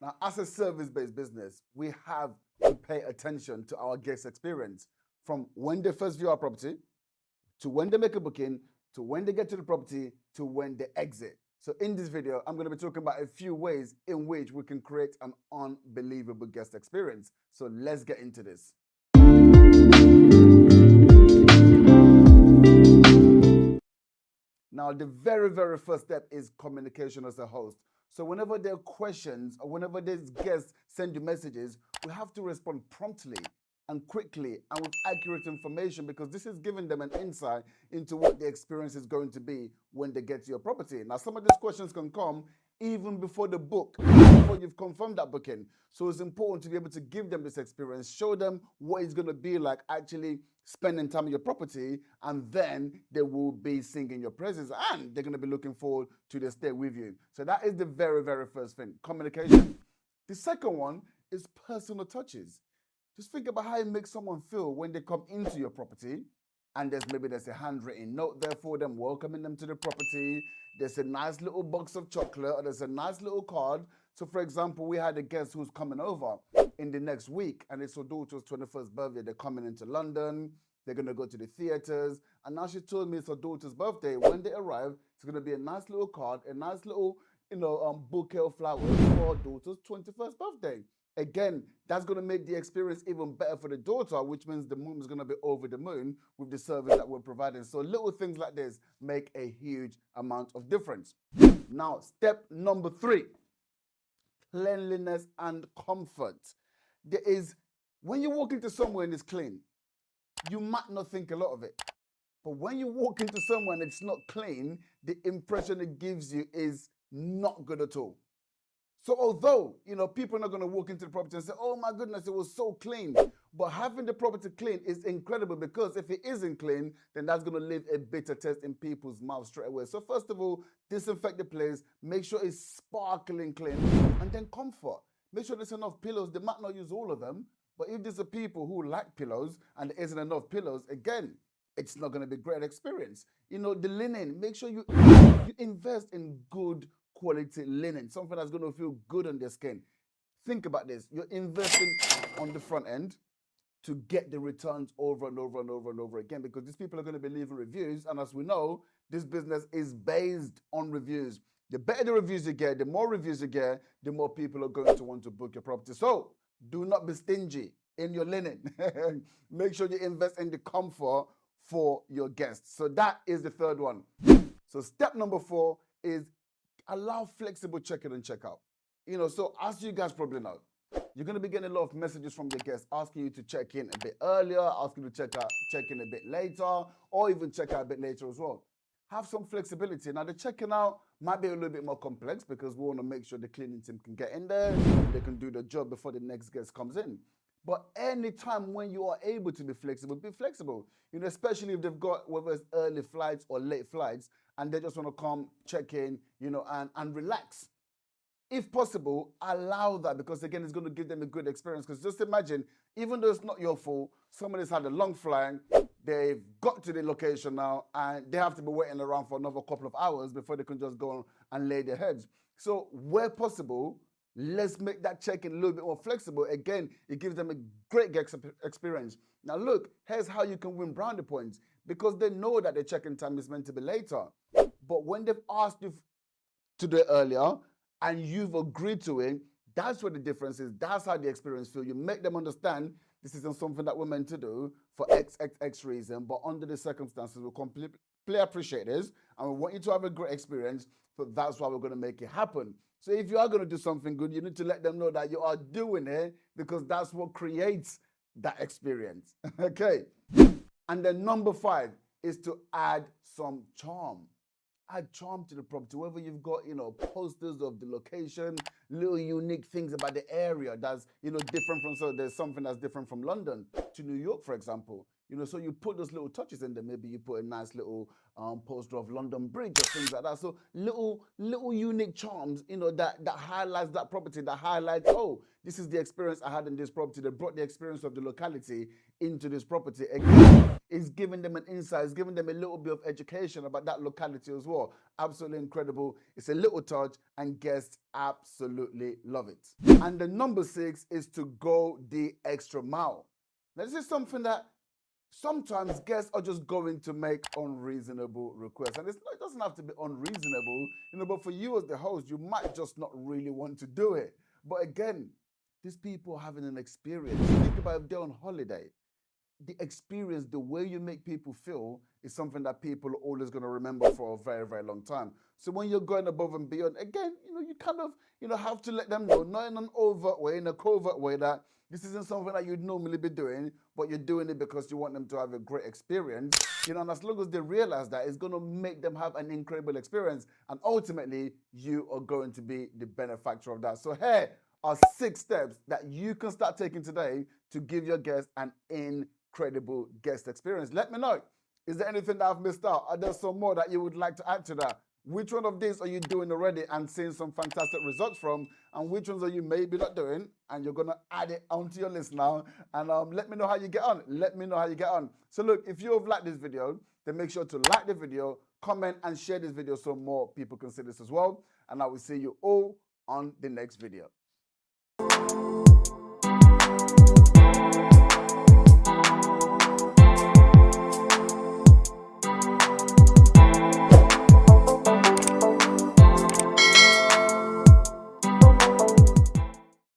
Now, as a service-based business, we have to pay attention to our guest experience from when they first view our property, to when they make a booking, to when they get to the property, to when they exit. So in this video, I'm going to be talking about a few ways in which we can create an unbelievable guest experience. So let's get into this. Now, the very first step is communication as a host. So whenever there are questions or whenever these guests send you messages, we have to respond promptly and quickly and with accurate information, because this is giving them an insight into what the experience is going to be when they get to your property. Now, some of these questions can come even before the book, before you've confirmed that booking. So it's important to be able to give them this experience, show them what it's going to be like actually spending time in your property, and then they will be singing your praises and they're going to be looking forward to their stay with you. So that is the very first thing, communication. The second one is personal touches. Just think about how it makes someone feel when they come into your property and there's a handwritten note there for them, welcoming them to the property. There's a nice little box of chocolate, or there's a nice little card. So for example, we had a guest who's coming over in the next week, and it's her daughter's 21st birthday. They're coming into London. They're going to go to the theaters. And now she told me it's her daughter's birthday. When they arrive, it's going to be a nice little card, a nice little, bouquet of flowers for her daughter's 21st birthday. Again, that's going to make the experience even better for the daughter, which means the mom is going to be over the moon with the service that we're providing. So little things like this make a huge amount of difference. Now, step number 3, cleanliness and comfort. When you walk into somewhere and it's clean, you might not think a lot of it. But when you walk into somewhere and it's not clean, the impression it gives you is not good at all. So although, people are not going to walk into the property and say, oh my goodness, it was so clean. But having the property clean is incredible, because if it isn't clean, then that's going to leave a bitter taste in people's mouths straight away. So first of all, disinfect the place, make sure it's sparkling clean, and then comfort. Make sure there's enough pillows. They might not use all of them, but if there's a people who like pillows and there isn't enough pillows, again, it's not going to be a great experience. The linen, make sure you invest in good quality linen, something that's going to feel good on their skin. Think about this. You're investing on the front end to get the returns over and over again, because these people are going to be leaving reviews. And as we know, this business is based on reviews. The better the reviews you get, the more reviews you get, the more people are going to want to book your property. So do not be stingy in your linen. Make sure you invest in the comfort for your guests. So that is the third one. So step number 4 is allow flexible check-in and check-out. So as you guys probably know, you're going to be getting a lot of messages from your guests asking you to check in a bit earlier, asking you to check in a bit later, or even check out a bit later as well. Have some flexibility. Now, the checking out might be a little bit more complex, because we want to make sure the cleaning team can get in there, they can do the job before the next guest comes in. But anytime when you are able to be flexible, be flexible. Especially if they've got, whether it's early flights or late flights, and they just want to come, check in, and relax. If possible, allow that, because again, it's going to give them a good experience. Because just imagine, even though it's not your fault, somebody's had a long flight, they've got to the location now, and they have to be waiting around for another couple of hours before they can just go and lay their heads. So where possible, let's make that check-in a little bit more flexible. Again, it gives them a great experience. Now look, here's how you can win brownie points, because they know that the check-in time is meant to be later. But when they've asked you to do it earlier and you've agreed to it, that's what the difference is. That's how the experience feels. You make them understand this isn't something that we're meant to do for X reason, but under the circumstances, we completely appreciate this and we want you to have a great experience, so that's why we're going to make it happen. So if you are going to do something good, you need to let them know that you are doing it, because that's what creates that experience. Okay. And then number 5 is to add some charm. Add charm to the property, whether you've got, posters of the location, little unique things about the area that's, different from, so there's something that's different from London to New York, for example. So you put those little touches in there. Maybe you put a nice little poster of London Bridge or things like that. So little unique charms, that highlights that property, that highlights, oh, this is the experience I had in this property. They brought the experience of the locality into this property. Again, it's giving them an insight, it's giving them a little bit of education about that locality as well. Absolutely incredible. It's a little touch, and guests absolutely love it. And the number 6 is to go the extra mile. Now, this is something that sometimes guests are just going to make unreasonable requests. And it doesn't have to be unreasonable, but for you as the host, you might just not really want to do it. But again, these people are having an experience. Think about if they're on holiday. The experience, the way you make people feel is something that people are always going to remember for a very, very long time. So when you're going above and beyond, again, you kind of, have to let them know, not in an overt way, in a covert way, that this isn't something that you'd normally be doing, but you're doing it because you want them to have a great experience. And as long as they realize that, it's going to make them have an incredible experience. And ultimately, you are going to be the benefactor of that. So here are 6 steps that you can start taking today to give your guests an incredible guest experience. Let me know. Is there anything that I've missed out? Are there some more that you would like to add to that? Which one of these are you doing already and seeing some fantastic results from? And which ones are you maybe not doing and you're going to add it onto your list now? And let me know how you get on. Let me know how you get on. So look, if you have liked this video, then make sure to like the video, comment and share this video so more people can see this as well. And I will see you all on the next video.